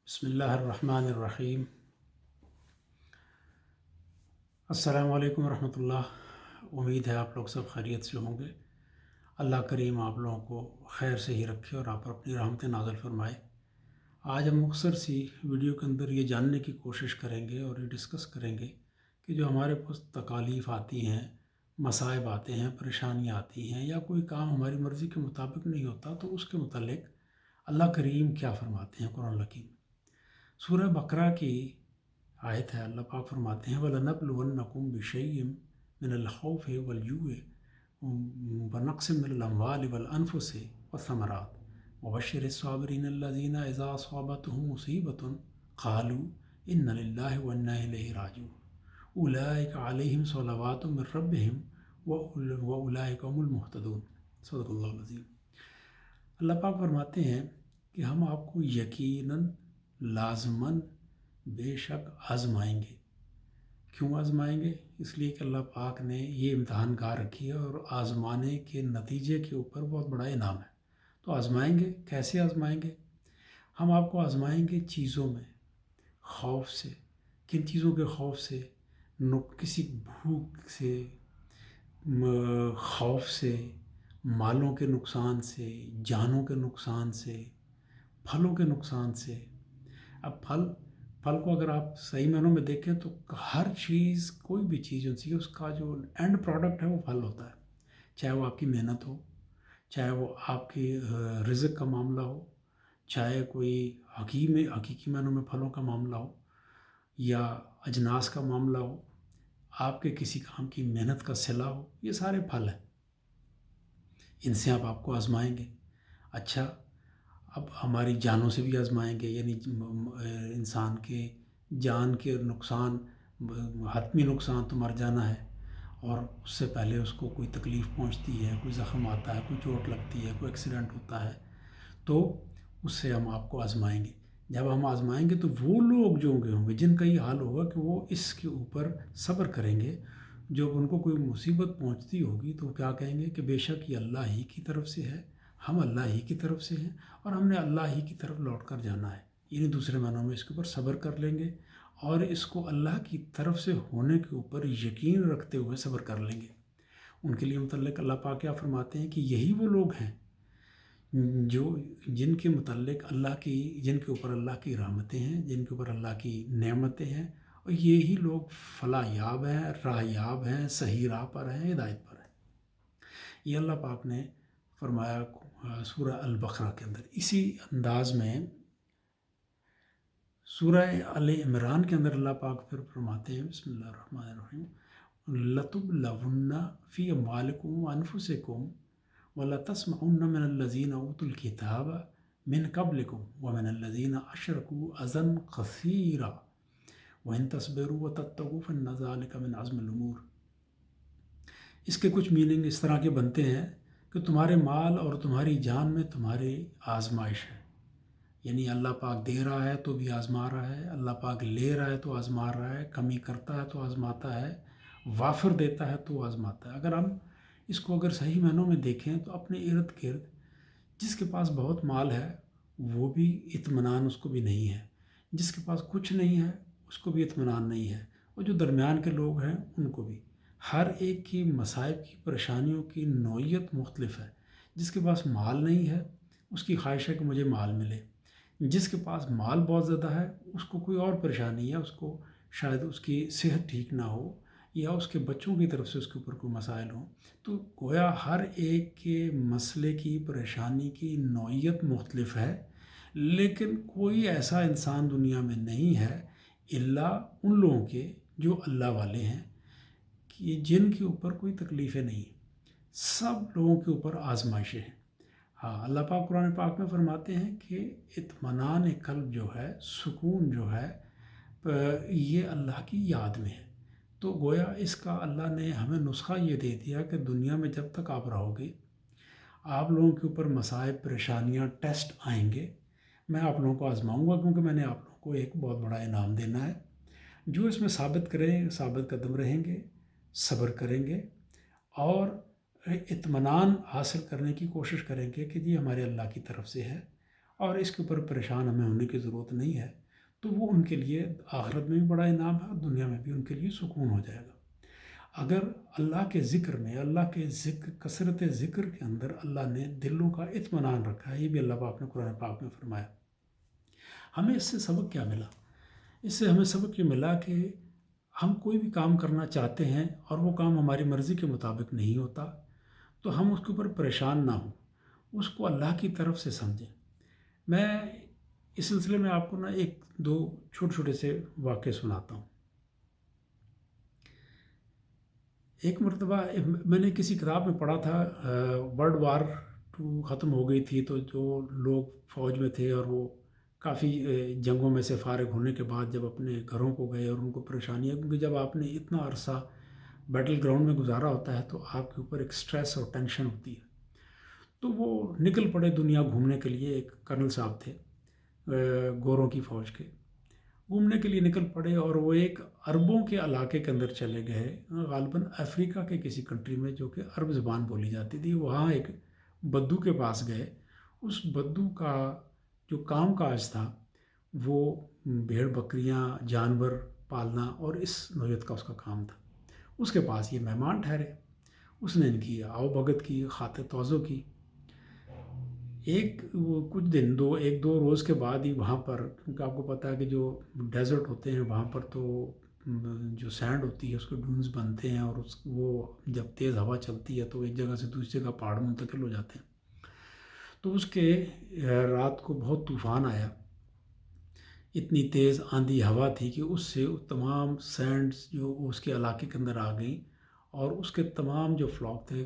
بسم اللہ الرحمن الرحیم۔ السلام علیکم ورحمۃ اللہ۔ امید ہے آپ لوگ سب خیریت سے ہوں گے۔ اللہ کریم آپ لوگوں کو خیر سے ہی رکھے اور آپ پر اپنی رحمتیں نازل فرمائے۔ آج ہم مختصر سی ویڈیو کے اندر یہ جاننے کی کوشش کریں گے اور یہ ڈسکس کریں گے کہ جو ہمارے پاس تکالیف آتی ہیں، مصائب آتے ہیں، پریشانیاں آتی ہیں، یا کوئی کام ہماری مرضی کے مطابق نہیں ہوتا تو اس کے متعلق اللہ کریم کیا فرماتے ہیں قرآن الحکیم۔ سورہ بقرہ کی آیت ہے، اللہ پاک فرماتے ہیں وَلَنَبْلُوَنَّكُمْ بِشَيْءٍ مِّنَ الْخَوْفِ وَالْجُوعِ وَنَقْصٍ مِّنَ الْأَمْوَالِ وَالْأَنفُسِ وَالثَّمَرَاتِ وَبَشِّرِ الصَّابِرِينَ الَّذِينَ إِذَا أَصَابَتْهُم مُّصِيبَةٌ قَالُوا إِنَّا لِلَّهِ وَإِنَّا إِلَيْهِ رَاجِعُونَ أُولَٰئِكَ عَلَيْهِمْ صَلَوَاتٌ مِّن رَّبِّهِمْ وَأُولَٰئِكَ هُمُ الْمُهْتَدُونَ۔ صدق اللہ العظیم۔ اللہ پاک فرماتے ہیں کہ ہم آپ کو یقیناً لازماً بے شک آزمائیں گے۔ کیوں آزمائیں گے؟ اس لیے کہ اللہ پاک نے یہ امتحان گاہ رکھی ہے اور آزمانے کے نتیجے کے اوپر بہت بڑا انعام ہے۔ تو آزمائیں گے، کیسے آزمائیں گے؟ ہم آپ کو آزمائیں گے چیزوں میں، خوف سے۔ کن چیزوں کے خوف سے؟ کسی بھوک سے، خوف سے، مالوں کے نقصان سے، جانوں کے نقصان سے، پھلوں کے نقصان سے۔ اب پھل کو اگر آپ صحیح معنوں میں دیکھیں تو ہر چیز، کوئی بھی چیز ان سی اس کا جو اینڈ پروڈکٹ ہے وہ پھل ہوتا ہے، چاہے وہ آپ کی محنت ہو، چاہے وہ آپ کی رزق کا معاملہ ہو، چاہے کوئی حقیقی معنوں میں پھلوں کا معاملہ ہو یا اجناس کا معاملہ ہو، آپ کے کسی کام کی محنت کا صلہ ہو، یہ سارے پھل ہیں۔ ان سے آپ کو آزمائیں گے۔ اچھا، اب ہماری جانوں سے بھی آزمائیں گے، یعنی انسان کے جان کے نقصان، حتمی نقصان تو مر جانا ہے، اور اس سے پہلے اس کو کوئی تکلیف پہنچتی ہے، کوئی زخم آتا ہے، کوئی چوٹ لگتی ہے، کوئی ایکسیڈنٹ ہوتا ہے، تو اس سے ہم آپ کو آزمائیں گے۔ جب ہم آزمائیں گے تو وہ لوگ جو ہوں گے جن کا یہ حال ہوگا کہ وہ اس کے اوپر صبر کریں گے، جب ان کو کوئی مصیبت پہنچتی ہوگی تو کیا کہیں گے کہ بے شک یہ اللہ ہی کی طرف سے ہے، ہم اللہ ہی کی طرف سے ہیں اور ہم نے اللہ ہی کی طرف لوٹ کر جانا ہے۔ یعنی دوسرے معنوں میں اس کے اوپر صبر کر لیں گے اور اس کو اللہ کی طرف سے ہونے کے اوپر یقین رکھتے ہوئے صبر کر لیں گے۔ ان کے لیے متعلق اللہ پاک کیا فرماتے ہیں کہ یہی وہ لوگ ہیں جن کے متعلق جن کے اوپر اللہ کی رحمتیں ہیں، جن کے اوپر اللہ کی نعمتیں ہیں، اور یہی لوگ فلاح یاب ہیں، راہ یاب ہیں، صحیح راہ پر ہیں، ہدایت پر ہیں۔ یہ اللہ پاک نے فرمایا سورہ البقرہ کے اندر۔ اسی انداز میں سورہ آل عمران کے اندر اللہ پاک پھر فرماتے ہیں بسم اللہ الرحمن الرحیم لَتُبْلَوُنَّ فِي أَمْوَالِكُمْ وَأَنفُسِكُمْ وَلَتَسْمَعُنَّ مِنَ الَّذِينَ أُوتُوا الْكِتَابَ مِنْ قَبْلِكُمْ وَمِنَ الَّذِينَ أَشْرَكُوا أَذًى كَثِيرًا وَإِن تَصْبِرُوا وَتَتَّقُوا فَإِنَّ ذَلِكَ مِنْ عَزْمِ الْأُمُورِ۔ اس کے کچھ میننگ اس طرح کے بنتے ہیں کہ تمہارے مال اور تمہاری جان میں تمہاری آزمائش ہے، یعنی اللہ پاک دے رہا ہے تو بھی آزما رہا ہے، اللہ پاک لے رہا ہے تو آزما رہا ہے، کمی کرتا ہے تو آزماتا ہے، وافر دیتا ہے تو آزماتا ہے۔ اگر ہم اس کو صحیح معنوں میں دیکھیں تو اپنے ارد گرد جس کے پاس بہت مال ہے وہ بھی اطمینان اس کو بھی نہیں ہے، جس کے پاس کچھ نہیں ہے اس کو بھی اطمینان نہیں ہے، اور جو درمیان کے لوگ ہیں ان کو بھی۔ ہر ایک کی مصائب کی، پریشانیوں کی نوعیت مختلف ہے۔ جس کے پاس مال نہیں ہے اس کی خواہش ہے کہ مجھے مال ملے، جس کے پاس مال بہت زیادہ ہے اس کو کوئی اور پریشانی ہے، اس کو شاید اس کی صحت ٹھیک نہ ہو یا اس کے بچوں کی طرف سے اس کے اوپر کوئی مسائل ہوں۔ تو گویا ہر ایک کے مسئلے کی، پریشانی کی نوعیت مختلف ہے، لیکن کوئی ایسا انسان دنیا میں نہیں ہے الا ان لوگوں کے جو اللہ والے ہیں کہ جن کے اوپر کوئی تکلیفیں نہیں۔ سب لوگوں کے اوپر آزمائشیں ہیں۔ ہاں، اللہ پاک قرآن پاک میں فرماتے ہیں کہ اطمینان قلب جو ہے، سکون جو ہے، یہ اللہ کی یاد میں ہے۔ تو گویا اس کا اللہ نے ہمیں نسخہ یہ دے دیا کہ دنیا میں جب تک آپ رہو گے، آپ لوگوں کے اوپر مصائب، پریشانیاں، ٹیسٹ آئیں گے، میں آپ لوگوں کو آزماؤں گا، کیونکہ میں نے آپ لوگوں کو ایک بہت بڑا انعام دینا ہے۔ جو اس میں ثابت قدم رہیں گے، صبر کریں گے اور اطمینان حاصل کرنے کی کوشش کریں گے کہ یہ ہمارے اللہ کی طرف سے ہے اور اس کے اوپر پریشان ہمیں ہونے کی ضرورت نہیں ہے، تو وہ ان کے لیے آخرت میں بھی بڑا انعام ہے اور دنیا میں بھی ان کے لیے سکون ہو جائے گا۔ اگر اللہ کے ذکر میں، اللہ کے ذکر، کثرت ذکر کے اندر اللہ نے دلوں کا اطمینان رکھا ہے، یہ بھی اللہ پاک نے قرآن پاک میں فرمایا۔ ہمیں اس سے سبق کیا ملا؟ اس سے ہمیں سبق یہ ملا کہ ہم کوئی بھی کام کرنا چاہتے ہیں اور وہ کام ہماری مرضی کے مطابق نہیں ہوتا تو ہم اس کے اوپر پریشان نہ ہوں، اس کو اللہ کی طرف سے سمجھیں۔ میں اس سلسلے میں آپ کو ایک دو چھوٹے چھوٹے سے واقعے سناتا ہوں۔ ایک مرتبہ میں نے کسی کتاب میں پڑھا تھا، ورلڈ وار 2 ختم ہو گئی تھی، تو جو لوگ فوج میں تھے اور وہ کافی جنگوں میں سے فارغ ہونے کے بعد جب اپنے گھروں کو گئے اور ان کو پریشانیاں، کیونکہ جب آپ نے اتنا عرصہ بیٹل گراؤنڈ میں گزارا ہوتا ہے تو آپ کے اوپر ایک سٹریس اور ٹینشن ہوتی ہے، تو وہ نکل پڑے دنیا گھومنے کے لیے۔ ایک کرنل صاحب تھے گوروں کی فوج کے، گھومنے کے لیے نکل پڑے اور وہ ایک عربوں کے علاقے کے اندر چلے گئے، غالباً افریقہ کے کسی کنٹری میں جو کہ عرب زبان بولی جاتی تھی۔ وہاں ایک بدو کے پاس گئے۔ اس بدو کا جو کام کاج تھا وہ بھیڑ بکریاں، جانور پالنا اور اس نوعیت کا اس کا کام تھا۔ اس کے پاس یہ مہمان ٹھہرے، اس نے ان کی آؤ بھگت کی، خاطر تواضع کی۔ کچھ دن، ایک دو روز کے بعد ہی وہاں پر، کیونکہ آپ کو پتہ ہے کہ جو ڈیزرٹ ہوتے ہیں وہاں پر تو جو سینڈ ہوتی ہے اس کے ڈونز بنتے ہیں، اور وہ جب تیز ہوا چلتی ہے تو ایک جگہ سے دوسری جگہ پہاڑ منتقل ہو جاتے ہیں۔ تو اس کے رات کو بہت طوفان آیا، اتنی تیز آندھی ہوا تھی کہ اس سے تمام سینڈز جو اس کے علاقے کے اندر آ گئیں، اور اس کے تمام جو فلاک تھے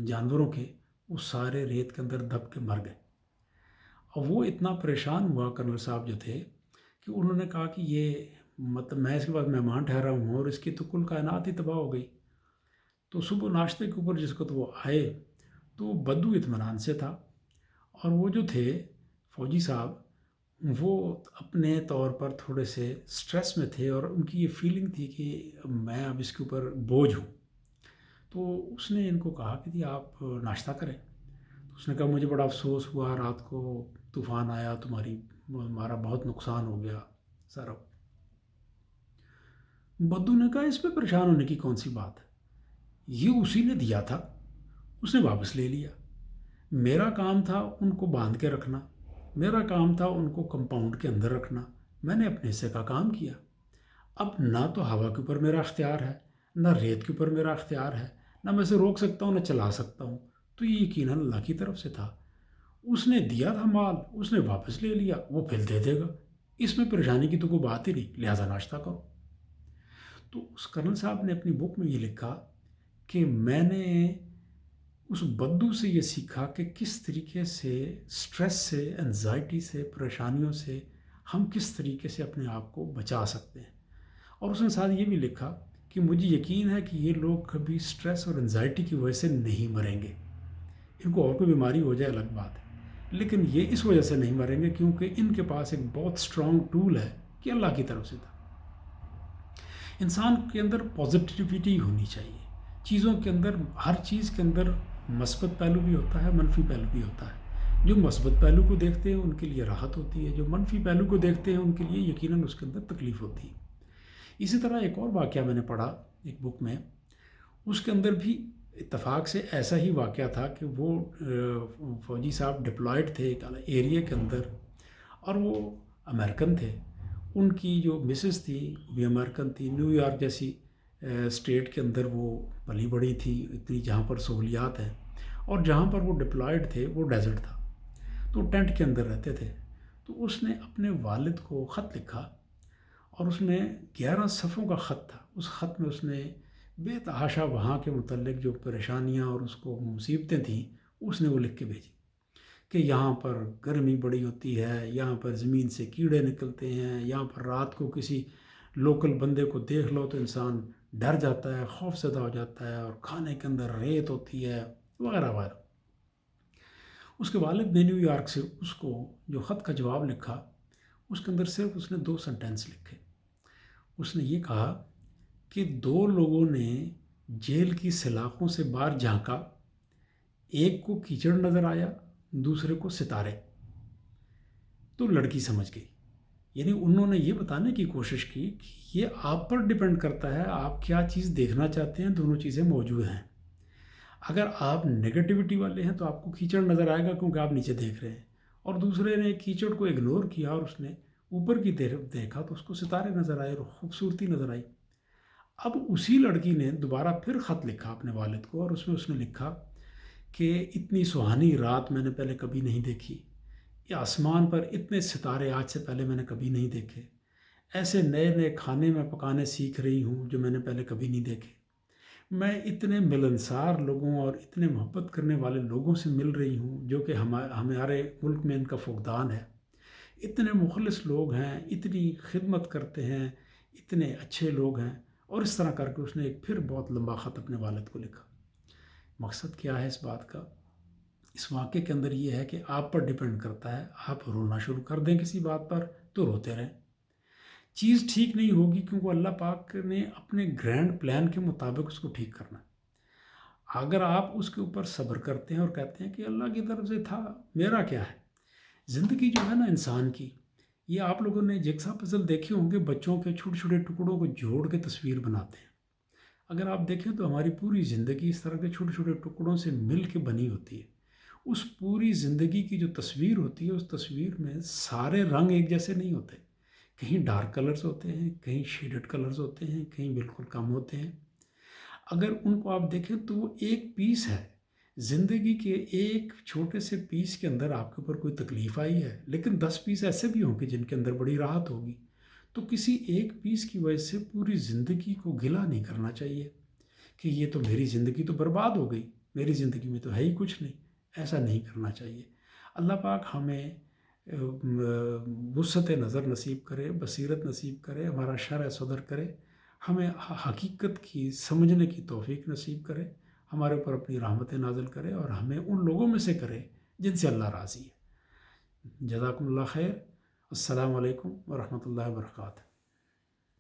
جانوروں کے، وہ سارے ریت کے اندر دب کے مر گئے۔ اور وہ اتنا پریشان ہوا کرنل صاحب جو تھے کہ انہوں نے کہا کہ یہ مطلب میں اس کے بعد مہمان ٹھہرا ہوں اور اس کی تو کل کائنات ہی تباہ ہو گئی۔ تو صبح ناشتے کے اوپر جس وقت وہ آئے تو وہ بدو اطمینان سے تھا، اور وہ جو تھے فوجی صاحب وہ اپنے طور پر تھوڑے سے سٹریس میں تھے، اور ان کی یہ فیلنگ تھی کہ میں اب اس کے اوپر بوجھ ہوں۔ تو اس نے ان کو کہا کہ جی آپ ناشتہ کریں۔ تو اس نے کہا مجھے بڑا افسوس ہوا، رات کو طوفان آیا، ہمارا بہت نقصان ہو گیا سارا۔ بدو نے کہا اس پہ پریشان ہونے کی کون سی بات ہے، یہ اسی نے دیا تھا، اس نے واپس لے لیا۔ میرا کام تھا ان کو باندھ کے رکھنا، میرا کام تھا ان کو کمپاؤنڈ کے اندر رکھنا، میں نے اپنے حصے کا کام کیا۔ اب نہ تو ہوا کے اوپر میرا اختیار ہے، نہ ریت کے اوپر میرا اختیار ہے، نہ میں اسے روک سکتا ہوں، نہ چلا سکتا ہوں۔ تو یہ یقیناً اللہ کی طرف سے تھا، اس نے دیا تھا مال، اس نے واپس لے لیا، وہ پھر دے دے گا، اس میں پریشانی کی تو کوئی بات ہی نہیں، لہٰذا ناشتہ کرو۔ تو اس کرنل صاحب نے اپنی بک میں یہ لکھا کہ میں نے اس بدو سے یہ سیکھا کہ کس طریقے سے سٹریس سے، انزائٹی سے، پریشانیوں سے ہم کس طریقے سے اپنے آپ کو بچا سکتے ہیں۔ اور اس نے ساتھ یہ بھی لکھا کہ مجھے یقین ہے کہ یہ لوگ کبھی سٹریس اور انزائٹی کی وجہ سے نہیں مریں گے، ان کو اور کوئی بیماری ہو جائے الگ بات ہے، لیکن یہ اس وجہ سے نہیں مریں گے کیونکہ ان کے پاس ایک بہت سٹرونگ ٹول ہے کہ اللہ کی طرف سے تھا۔ انسان کے اندر پازیٹیوٹی ہونی چاہیے، چیزوں کے اندر، ہر چیز کے اندر مثبت پہلو بھی ہوتا ہے، منفی پہلو بھی ہوتا ہے۔ جو مثبت پہلو کو دیکھتے ہیں ان کے لیے راحت ہوتی ہے، جو منفی پہلو کو دیکھتے ہیں ان کے لیے یقیناً اس کے اندر تکلیف ہوتی ہے۔ اسی طرح ایک اور واقعہ میں نے پڑھا ایک بک میں، اس کے اندر بھی اتفاق سے ایسا ہی واقعہ تھا کہ وہ فوجی صاحب ڈپلائڈ تھے ایک ایریا کے اندر، اور وہ امریکن تھے، ان کی جو مسز تھی وہ بھی امریکن تھی، نیو یارک جیسی اسٹیٹ کے اندر وہ پلی بڑی تھی، اتنی جہاں پر سہولیات ہیں، اور جہاں پر وہ ڈپلائڈ تھے وہ ڈیزرٹ تھا، تو ٹینٹ کے اندر رہتے تھے۔ تو اس نے اپنے والد کو خط لکھا، اور اس میں 11 صفحوں کا خط تھا۔ اس خط میں اس نے بے تحاشا وہاں کے متعلق جو پریشانیاں اور اس کو مصیبتیں تھیں اس نے وہ لکھ کے بھیجی، کہ یہاں پر گرمی بڑی ہوتی ہے، یہاں پر زمین سے کیڑے نکلتے ہیں، یہاں پر رات کو کسی لوکل بندے کو دیکھ لو تو انسان ڈر جاتا ہے، خوف زدہ ہو جاتا ہے، اور کھانے کے اندر ریت ہوتی ہے، وغیرہ وغیرہ۔ اس کے والد نے نیو یارک سے اس کو جو خط کا جواب لکھا، اس کے اندر صرف اس نے 2 سنٹینس لکھے۔ اس نے یہ کہا کہ 2 لوگوں نے جیل کی سلاخوں سے باہر جھانکا، ایک کو کیچڑ نظر آیا دوسرے کو ستارے. تو لڑکی سمجھ گئی. یعنی انہوں نے یہ بتانے کی کوشش کی کہ یہ آپ پر ڈیپینڈ کرتا ہے آپ کیا چیز دیکھنا چاہتے ہیں. دونوں چیزیں موجود ہیں. اگر آپ نگیٹیوٹی والے ہیں تو آپ کو کیچڑ نظر آئے گا کیونکہ آپ نیچے دیکھ رہے ہیں، اور دوسرے نے کیچڑ کو اگنور کیا اور اس نے اوپر کی طرف دیکھا تو اس کو ستارے نظر آئے اور خوبصورتی نظر آئی. اب اسی لڑکی نے دوبارہ پھر خط لکھا اپنے والد کو، اور اس نے لکھا کہ اتنی سہانی رات میں نے پہلے کبھی نہیں دیکھی، یہ آسمان پر اتنے ستارے آج سے پہلے میں نے کبھی نہیں دیکھے، ایسے نئے نئے کھانے میں پکانے سیکھ رہی ہوں جو میں نے پہلے کبھی نہیں دیکھے، میں اتنے ملنسار لوگوں اور اتنے محبت کرنے والے لوگوں سے مل رہی ہوں جو کہ ہمارے ملک میں ان کا فقدان ہے. اتنے مخلص لوگ ہیں، اتنی خدمت کرتے ہیں، اتنے اچھے لوگ ہیں. اور اس طرح کر کے اس نے ایک پھر بہت لمبا خط اپنے والد کو لکھا. مقصد کیا ہے اس بات کا؟ اس واقعے کے اندر یہ ہے کہ آپ پر ڈیپینڈ کرتا ہے. آپ رونا شروع کر دیں کسی بات پر تو روتے رہیں. چیز ٹھیک نہیں ہوگی کیونکہ اللہ پاک نے اپنے گرینڈ پلان کے مطابق اس کو ٹھیک کرنا. اگر آپ اس کے اوپر صبر کرتے ہیں اور کہتے ہیں کہ اللہ کی طرف سے تھا، میرا کیا ہے. زندگی جو ہے نا انسان کی، یہ آپ لوگوں نے جگسا پزل دیکھے ہوں گے، بچوں کے چھوٹے چھوٹے ٹکڑوں کو جوڑ کے تصویر بناتے ہیں. اگر آپ دیکھیں تو ہماری پوری زندگی اس طرح کے چھوٹے چھوٹے ٹکڑوں سے مل کے بنی ہوتی ہے. اس پوری زندگی کی جو تصویر ہوتی ہے اس تصویر میں سارے رنگ ایک جیسے نہیں ہوتے. کہیں ڈارک کلرز ہوتے ہیں، کہیں شیڈڈ کلرز ہوتے ہیں، کہیں بالکل کم ہوتے ہیں. اگر ان کو آپ دیکھیں تو وہ ایک پیس ہے. زندگی کے ایک چھوٹے سے پیس کے اندر آپ کے اوپر کوئی تکلیف آئی ہے، لیکن 10 پیس ایسے بھی ہوں گے جن کے اندر بڑی راحت ہوگی. تو کسی ایک پیس کی وجہ سے پوری زندگی کو گلہ نہیں کرنا چاہیے کہ یہ تو میری زندگی تو برباد ہو گئی، میری زندگی میں تو ہے ہی کچھ نہیں. ایسا نہیں کرنا چاہیے. اللہ پاک ہمیں وسعت نظر نصیب کرے، بصیرت نصیب کرے، ہمارا شرح صدر کرے، ہمیں حقیقت کی سمجھنے کی توفیق نصیب کرے، ہمارے اوپر اپنی رحمتیں نازل کرے اور ہمیں ان لوگوں میں سے کرے جن سے اللہ راضی ہے. جزاکم اللہ خیر. السلام علیکم ورحمۃ اللہ وبرکاتہ.